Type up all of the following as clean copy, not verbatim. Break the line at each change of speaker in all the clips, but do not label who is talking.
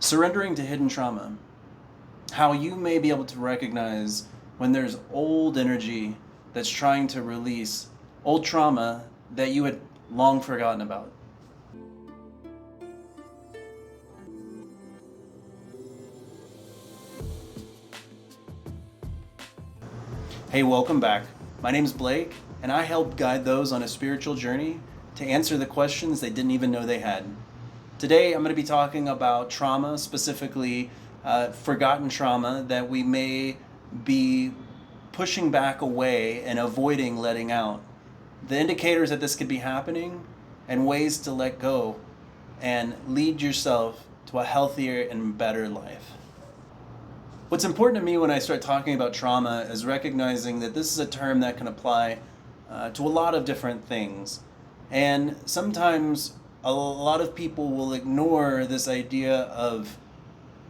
Surrendering to hidden trauma. How you may be able to recognize when there's old energy that's trying to release old trauma that you had long forgotten about. Hey, welcome back. My name's Blake, and I help guide those on a spiritual journey to answer the questions they didn't even know they had. Today, I'm going to be talking about trauma, specifically forgotten trauma that we may be pushing back away and avoiding letting out. The indicators that this could be happening and ways to let go and lead yourself to a healthier and better life. What's important to me when I start talking about trauma is recognizing that this is a term that can apply to a lot of different things. And sometimes a lot of people will ignore this idea of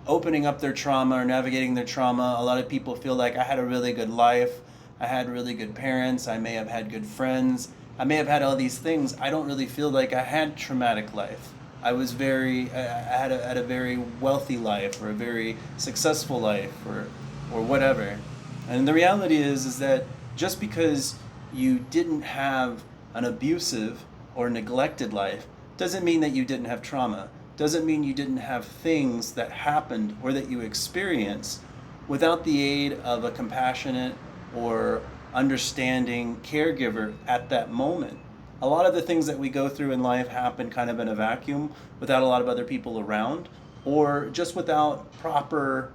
opening up their trauma or navigating their trauma. A lot of people feel like I had a really good life, I had really good parents, I may have had good friends, I may have had all these things. I don't really feel like I had traumatic life. I had a very wealthy life or a very successful life or whatever. And the reality is that just because you didn't have an abusive or neglected life doesn't mean that you didn't have trauma. Doesn't mean you didn't have things that happened or that you experienced without the aid of a compassionate or understanding caregiver at that moment. A lot of the things that we go through in life happen kind of in a vacuum without a lot of other people around or just without proper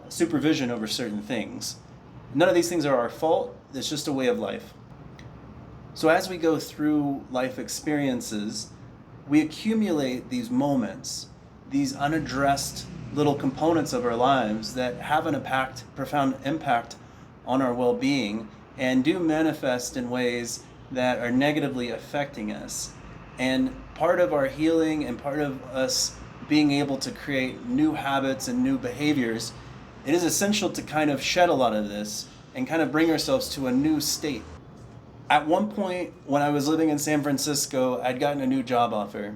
supervision over certain things. None of these things are our fault. It's just a way of life. So as we go through life experiences, we accumulate these moments, these unaddressed little components of our lives that have an profound impact on our well-being and do manifest in ways that are negatively affecting us. And part of our healing and part of us being able to create new habits and new behaviors, it is essential to kind of shed a lot of this and kind of bring ourselves to a new state. At one point when I was living in San Francisco, I'd gotten a new job offer.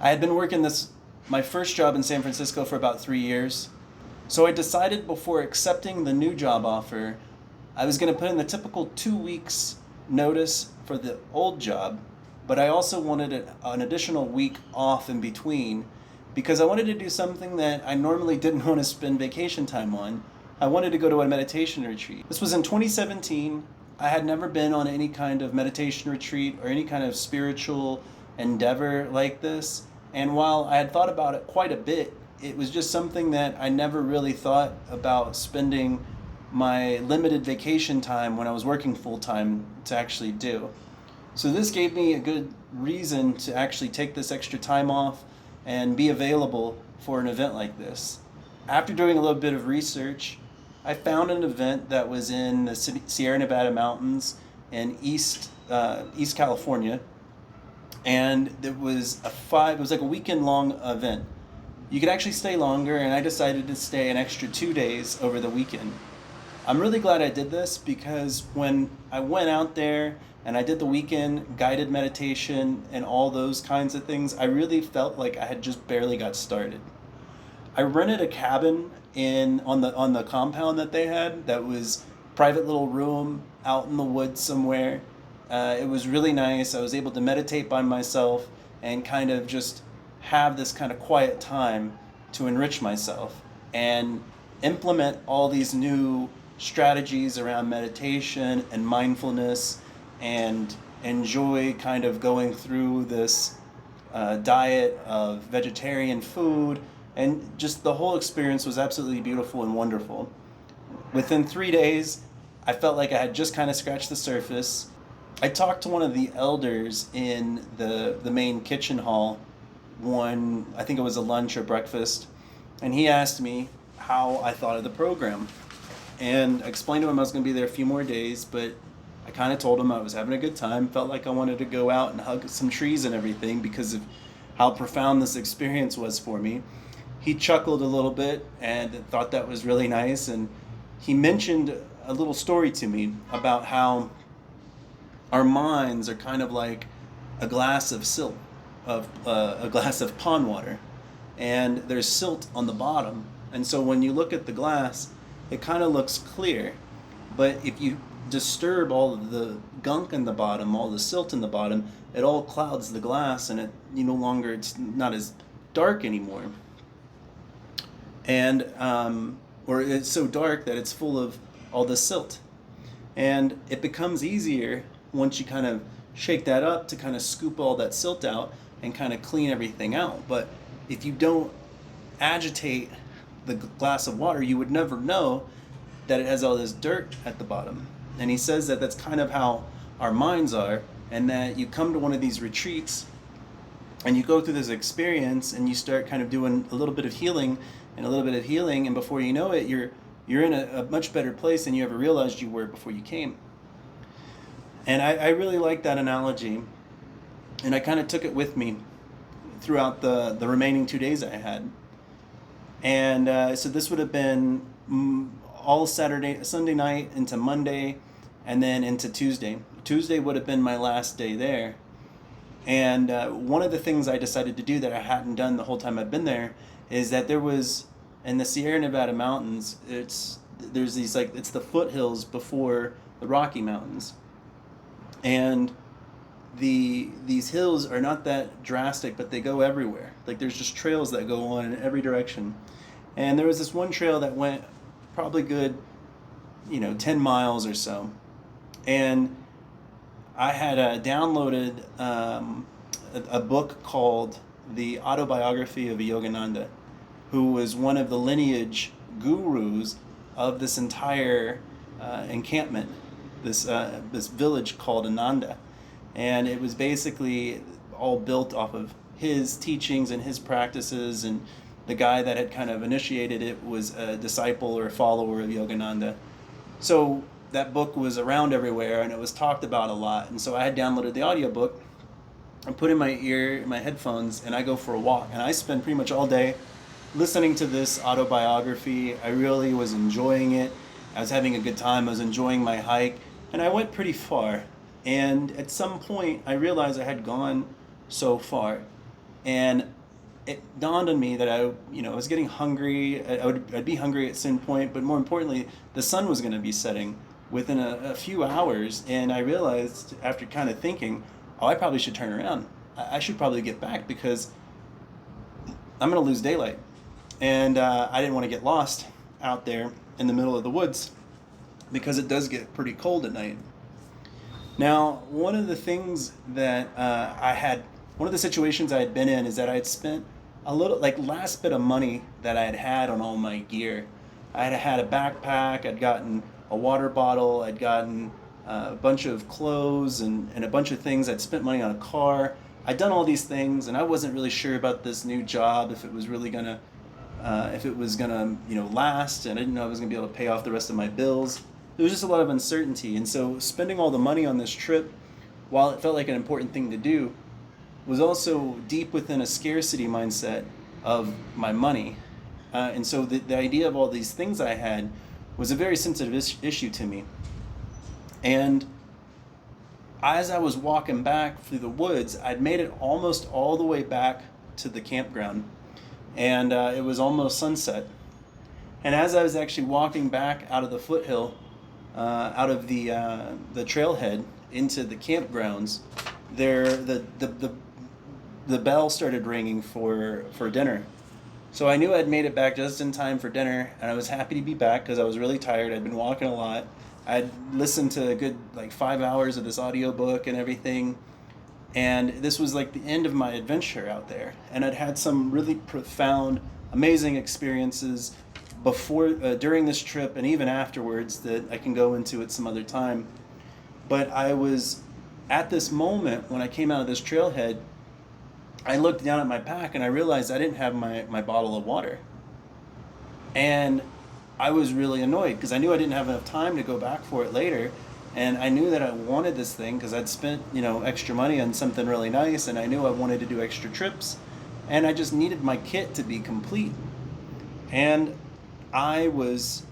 I had been working my first job in San Francisco for about 3 years. So I decided before accepting the new job offer, I was going to put in the typical 2 weeks notice for the old job, but I also wanted an additional week off in between because I wanted to do something that I normally didn't want to spend vacation time on. I wanted to go to a meditation retreat. This was in 2017. I had never been on any kind of meditation retreat or any kind of spiritual endeavor like this. And while I had thought about it quite a bit, it was just something that I never really thought about spending my limited vacation time when I was working full-time to actually do. So this gave me a good reason to actually take this extra time off and be available for an event like this. After doing a little bit of research, I found an event that was in the Sierra Nevada mountains in East California, and it was like a weekend long event. You could actually stay longer, and I decided to stay an extra 2 days over the weekend. I'm really glad I did this because when I went out there and I did the weekend guided meditation and all those kinds of things, I really felt like I had just barely got started. I rented a cabin on the compound that they had that was private little room out in the woods somewhere. It was really nice. I was able to meditate by myself and kind of just have this kind of quiet time to enrich myself and implement all these new strategies around meditation and mindfulness and enjoy kind of going through this diet of vegetarian food. And just the whole experience was absolutely beautiful and wonderful. Within 3 days, I felt like I had just kind of scratched the surface. I talked to one of the elders in the main kitchen hall I think it was a lunch or breakfast, and he asked me how I thought of the program. And I explained to him I was going to be there a few more days, but I kind of told him I was having a good time, felt like I wanted to go out and hug some trees and everything because of how profound this experience was for me. He chuckled a little bit and thought that was really nice, and he mentioned a little story to me about how our minds are kind of like a glass of a glass of pond water, and there's silt on the bottom. And so when you look at the glass, it kind of looks clear. But if you disturb all of the gunk in the bottom, all the silt in the bottom, it all clouds the glass, and it's not as dark anymore. And or it's so dark that it's full of all the silt. And it becomes easier once you kind of shake that up to kind of scoop all that silt out and kind of clean everything out. But if you don't agitate the glass of water, you would never know that it has all this dirt at the bottom. And he says that that's kind of how our minds are, and that you come to one of these retreats and you go through this experience and you start kind of doing a little bit of healing and a little bit of healing, and before you know it, you're in a much better place than you ever realized you were before you came. And I really like that analogy, and I kind of took it with me throughout the remaining 2 days I had. And so this would have been all Sunday night into Monday, and then into Tuesday. Tuesday would have been my last day there. And one of the things I decided to do that I hadn't done the whole time I'd been there is that there was, in the Sierra Nevada mountains, it's the foothills before the Rocky Mountains. And these hills are not that drastic, but they go everywhere. Like, there's just trails that go on in every direction. And there was this one trail that went probably good, 10 miles or so. And I had downloaded a book called The Autobiography of a Yogananda, who was one of the lineage gurus of this entire encampment, this village called Ananda. And it was basically all built off of his teachings and his practices, and the guy that had kind of initiated it was a disciple or a follower of Yogananda. So that book was around everywhere, and it was talked about a lot. And so I had downloaded the audiobook and put in my headphones, and I go for a walk. And I spend pretty much all day listening to this autobiography. I really was enjoying it. I was having a good time. I was enjoying my hike, and I went pretty far. And at some point, I realized I had gone so far, and it dawned on me that I was getting hungry. I'd be hungry at some point, but more importantly, the sun was going to be setting within a few hours, and I realized, after kind of thinking, I probably should turn around. I should probably get back, because I'm going to lose daylight. And I didn't want to get lost out there in the middle of the woods, because it does get pretty cold at night. Now, one of the things that one of the situations I had been in is that I had spent a little, last bit of money that I had on all my gear. I had a backpack, I'd gotten a water bottle, I'd gotten a bunch of clothes and a bunch of things. I'd spent money on a car. I'd done all these things, and I wasn't really sure about this new job, if it was really gonna last, and I didn't know I was gonna be able to pay off the rest of my bills. There was just a lot of uncertainty, and so spending all the money on this trip, while it felt like an important thing to do, was also deep within a scarcity mindset of my money. And so the idea of all these things I had was a very sensitive issue to me. And as I was walking back through the woods, I'd made it almost all the way back to the campground, and it was almost sunset. And as I was actually walking back out of the foothill, out of the trailhead into the campgrounds, the bell started ringing for dinner. So I knew I'd made it back just in time for dinner, and I was happy to be back because I was really tired. I'd been walking a lot. I'd listened to a good 5 hours of this audiobook and everything, and this was the end of my adventure out there. And I'd had some really profound, amazing experiences during this trip, and even afterwards, that I can go into at some other time. But I was at this moment when I came out of this trailhead, I looked down at my pack and I realized I didn't have my bottle of water. And I was really annoyed because I knew I didn't have enough time to go back for it later. And I knew that I wanted this thing because I'd spent, extra money on something really nice, and I knew I wanted to do extra trips. And I just needed my kit to be complete. And I was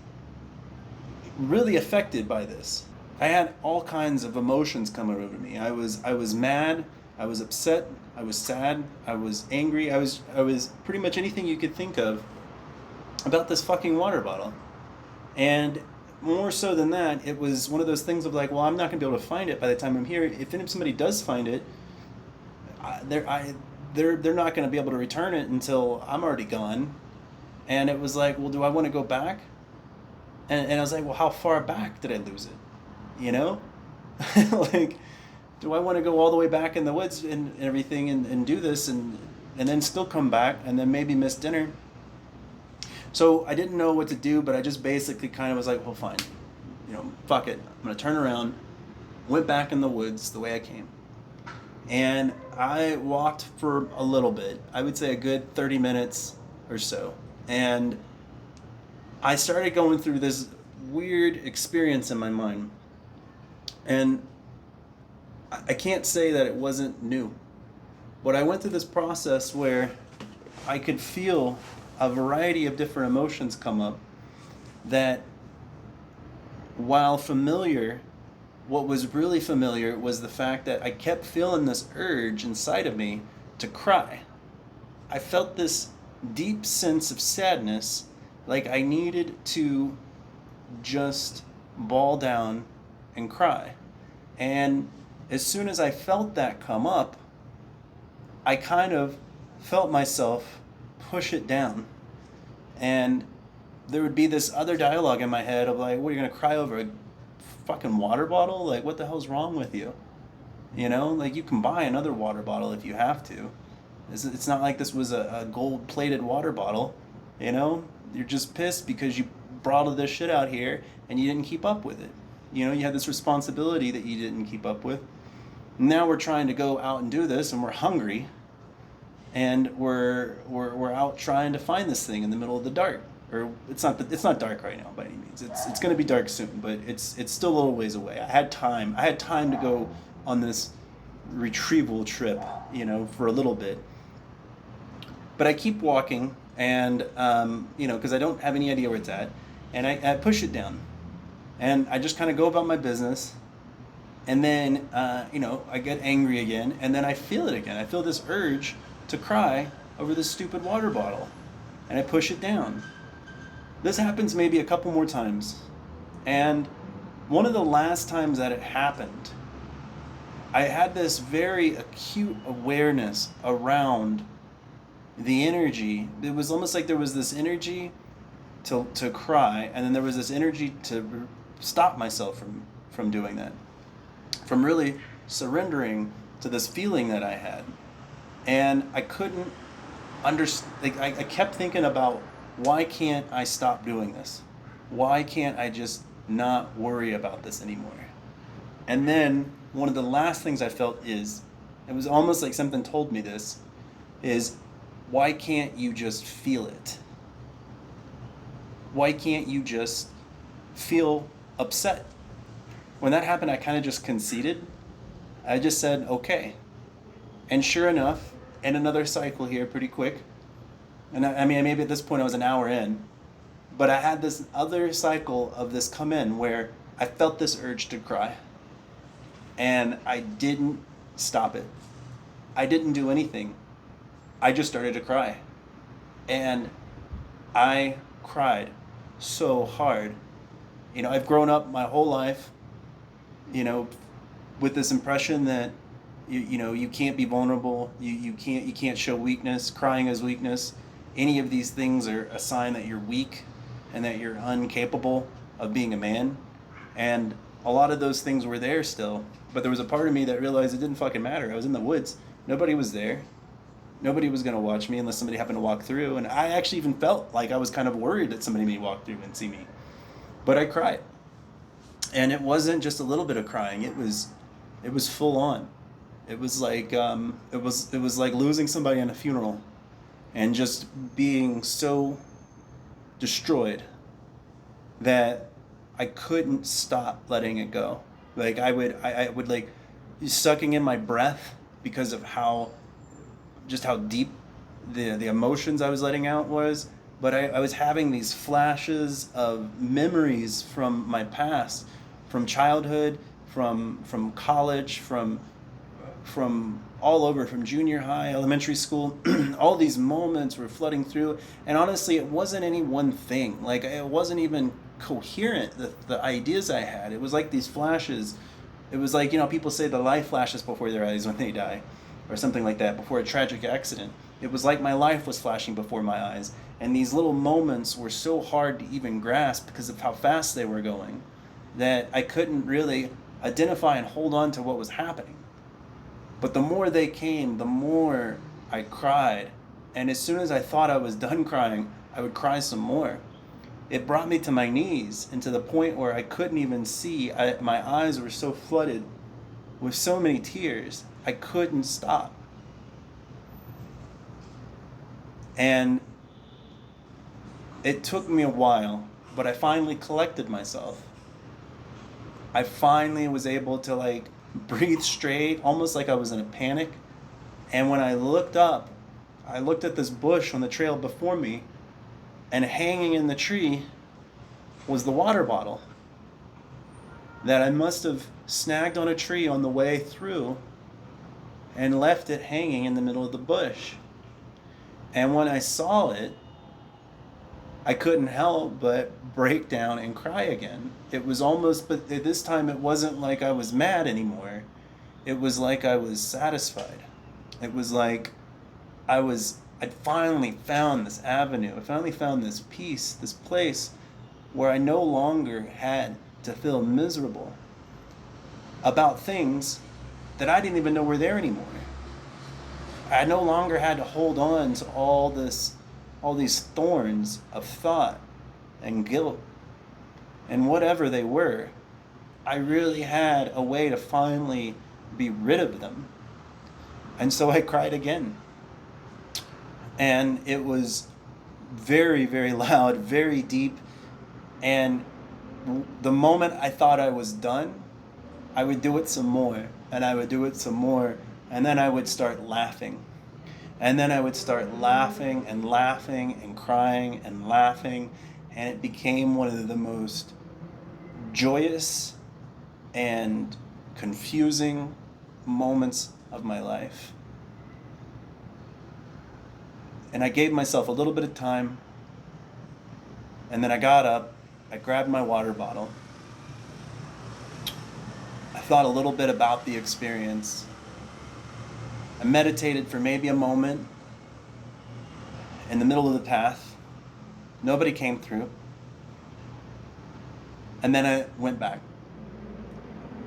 really affected by this. I had all kinds of emotions coming over me. I was mad, I was upset, I was sad, I was angry, I was pretty much anything you could think of about this fucking water bottle. And more so than that, it was one of those things of like, well, I'm not going to be able to find it by the time I'm here. If somebody does find it, they're not going to be able to return it until I'm already gone. And it was like, well, do I want to go back? And I was like, well, how far back did I lose it? You know? Like, do I want to go all the way back in the woods and everything and do this and then still come back and then maybe miss dinner? So I didn't know what to do, but I just basically kind of was like, well, fine. Fuck it. I'm going to turn around. Went back in the woods the way I came. And I walked for a little bit. I would say a good 30 minutes or so. And I started going through this weird experience in my mind. And I can't say that it wasn't new. But I went through this process where I could feel a variety of different emotions come up that, while familiar, what was really familiar was the fact that I kept feeling this urge inside of me to cry. I felt this deep sense of sadness, like I needed to just bawl down and cry. And as soon as I felt that come up, I kind of felt myself push it down. And there would be this other dialogue in my head of like, what, are you going to cry over a fucking water bottle? Like, what the hell's wrong with you? Like, you can buy another water bottle if you have to. It's not like this was a gold-plated water bottle, You're just pissed because you brought all this shit out here and you didn't keep up with it. You had this responsibility that you didn't keep up with. Now we're trying to go out and do this, and we're hungry, and we're out trying to find this thing in the middle of the dark. Or it's not dark right now by any means. It's going to be dark soon, but it's still a little ways away. I had time to go on this retrieval trip, for a little bit. But I keep walking, and because I don't have any idea where it's at, and I push it down, and I just kind of go about my business. And then, I get angry again, and then I feel it again. I feel this urge to cry over this stupid water bottle, and I push it down. This happens maybe a couple more times. And one of the last times that it happened, I had this very acute awareness around the energy. It was almost like there was this energy to cry, and then there was this energy to stop myself from doing that. From really surrendering to this feeling that I had. And I couldn't understand, I kept thinking about, why can't I stop doing this? Why can't I just not worry about this anymore? And then one of the last things I felt it was almost like something told me this, is, why can't you just feel it? Why can't you just feel upset? When that happened, I kind of just conceded. I just said, okay. And sure enough, in another cycle here pretty quick, and I mean, maybe at this point I was an hour in, but I had this other cycle of this come in where I felt this urge to cry. And I didn't stop it. I didn't do anything. I just started to cry. And I cried so hard. I've grown up my whole life, with this impression that you can't be vulnerable, you can't show weakness, crying is weakness. Any of these things are a sign that you're weak and that you're incapable of being a man. And a lot of those things were there still, but there was a part of me that realized it didn't fucking matter. I was in the woods. Nobody was there. Nobody was going to watch me unless somebody happened to walk through. And I actually even felt like I was kind of worried that somebody may walk through and see me. But I cried. And it wasn't just a little bit of crying. It was full on. It was like it was like losing somebody in a funeral, and just being so destroyed that I couldn't stop letting it go. Like I would like be sucking in my breath because of how deep the emotions I was letting out was. But I was having these flashes of memories from my past, from childhood, from college, from all over, from junior high, elementary school. All these moments were flooding through, and honestly, it wasn't any one thing. Like, it wasn't even coherent, the ideas I had. It was like these flashes. It was like, people say the life flashes before their eyes when they die, or something like that, before a tragic accident. It was like my life was flashing before my eyes, and these little moments were so hard to even grasp because of how fast they were going, that I couldn't really identify and hold on to what was happening. But the more they came, the more I cried. And as soon as I thought I was done crying, I would cry some more. It brought me to my knees, and to the point where I couldn't even see. My eyes were so flooded with so many tears, I couldn't stop. And it took me a while, but I finally collected myself. I finally was able to breathe straight, almost like I was in a panic. And when I looked up, I looked at this bush on the trail before me, and hanging in the tree was the water bottle that I must have snagged on a tree on the way through and left it hanging in the middle of the bush. And when I saw it, I couldn't help but break down and cry again. It was almost, but this time it wasn't like I was mad anymore. It was like I was satisfied. It was like I'd finally found this avenue. I finally found this peace, this place where I no longer had to feel miserable about things that I didn't even know were there anymore. I no longer had to hold on to all these thorns of thought and guilt and whatever they were. I really had a way to finally be rid of them. And so I cried again. And it was very, very loud, very deep. And the moment I thought I was done, I would do it some more, and I would do it some more, and then I would start laughing. And then I would start laughing and laughing and crying and laughing, and it became one of the most joyous and confusing moments of my life. And I gave myself a little bit of time, and then I got up, I grabbed my water bottle, I thought a little bit about the experience, I meditated for maybe a moment in the middle of the path. Nobody came through. And then I went back.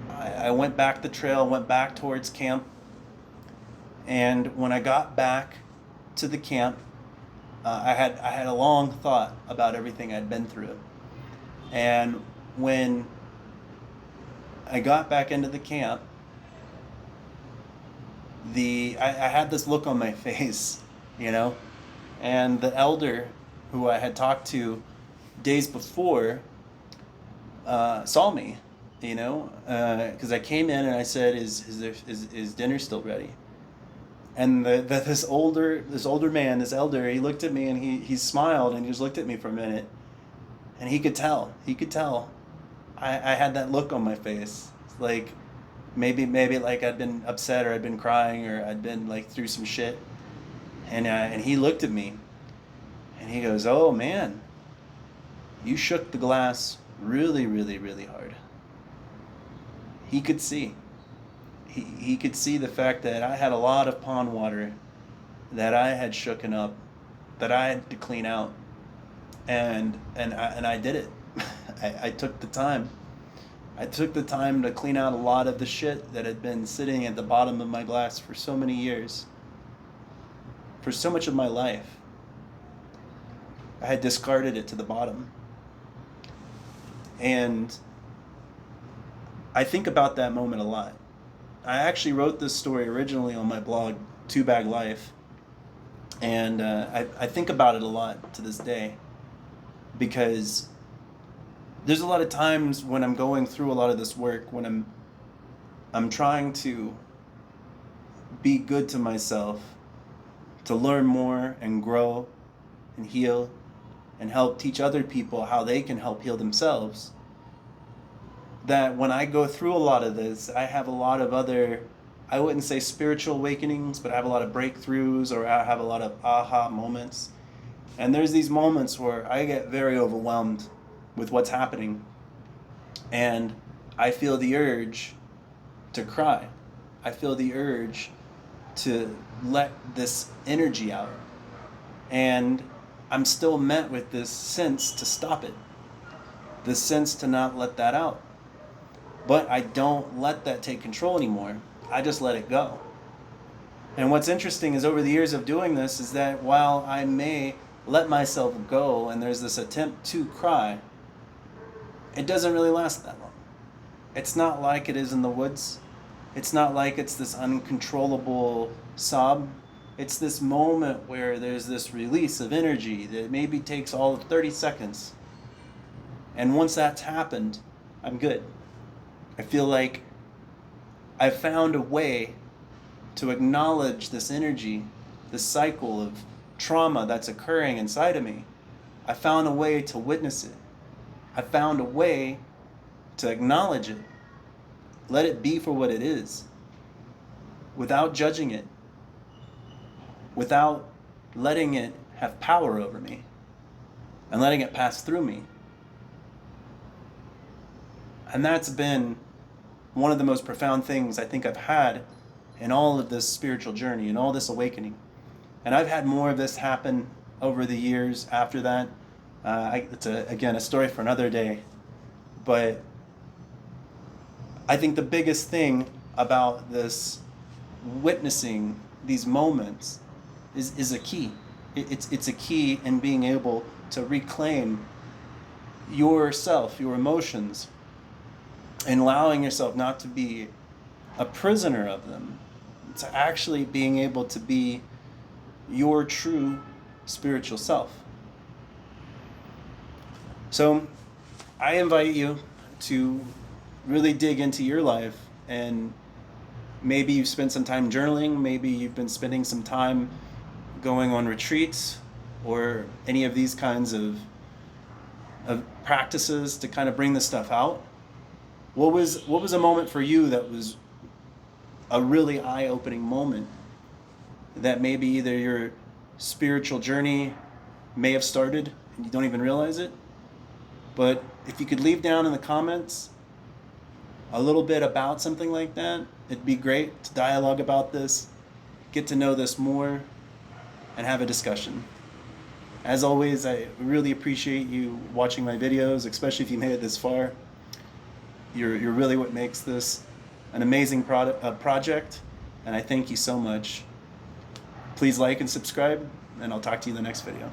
I went back the trail, went back towards camp. And when I got back to the camp, I had a long thought about everything I'd been through. And when I got back into the camp, I had this look on my face, and the elder who I had talked to days before saw me, because I came in and I said, "Is dinner still ready?" And this older man, this elder, he looked at me and he smiled and he just looked at me for a minute, and he could tell I had that look on my face, like maybe like I'd been upset, or I'd been crying, or I'd been through some shit, and he looked at me and he goes, "Oh man, you shook the glass really, really, really hard." He could see. He could see the fact that I had a lot of pond water that I had shooken up, that I had to clean out, and I did it. I took the time. I took the time to clean out a lot of the shit that had been sitting at the bottom of my glass for so many years, for so much of my life. I had discarded it to the bottom. And I think about that moment a lot. I actually wrote this story originally on my blog, Two Bag Life, and I think about it a lot to this day, because there's a lot of times when I'm going through a lot of this work, when I'm trying to be good to myself, to learn more and grow and heal and help teach other people how they can help heal themselves, that when I go through a lot of this, I have a lot of other I wouldn't say spiritual awakenings, but I have a lot of breakthroughs, or I have a lot of aha moments. And there's these moments where I get very overwhelmed with what's happening. And I feel the urge to cry. I feel the urge to let this energy out. And I'm still met with this sense to stop it, this sense to not let that out. But I don't let that take control anymore. I just let it go. And what's interesting is over the years of doing this is that while I may let myself go and there's this attempt to cry, it doesn't really last that long. It's not like it is in the woods. It's not like it's this uncontrollable sob. It's this moment where there's this release of energy that maybe takes all of 30 seconds. And once that's happened, I'm good. I feel like I've found a way to acknowledge this energy, this cycle of trauma that's occurring inside of me. I found a way to witness it. I found a way to acknowledge it. Let it be for what it is, without judging it, without letting it have power over me, and letting it pass through me. And that's been one of the most profound things I think I've had in all of this spiritual journey and all this awakening. And I've had more of this happen over the years after that. It's again a story for another day. But I think the biggest thing about this witnessing these moments is a key. It's a key in being able to reclaim yourself, your emotions, and allowing yourself not to be a prisoner of them, to actually being able to be your true spiritual self. So I invite you to really dig into your life, and maybe you've spent some time journaling, maybe you've been spending some time going on retreats or any of these kinds of practices to kind of bring this stuff out. What was a moment for you that was a really eye-opening moment that maybe either your spiritual journey may have started and you don't even realize it? But if you could leave down in the comments a little bit about something like that, it'd be great to dialogue about this, get to know this more, and have a discussion. As always, I really appreciate you watching my videos, especially if you made it this far. You're really what makes this an amazing project, and I thank you so much. Please like and subscribe, and I'll talk to you in the next video.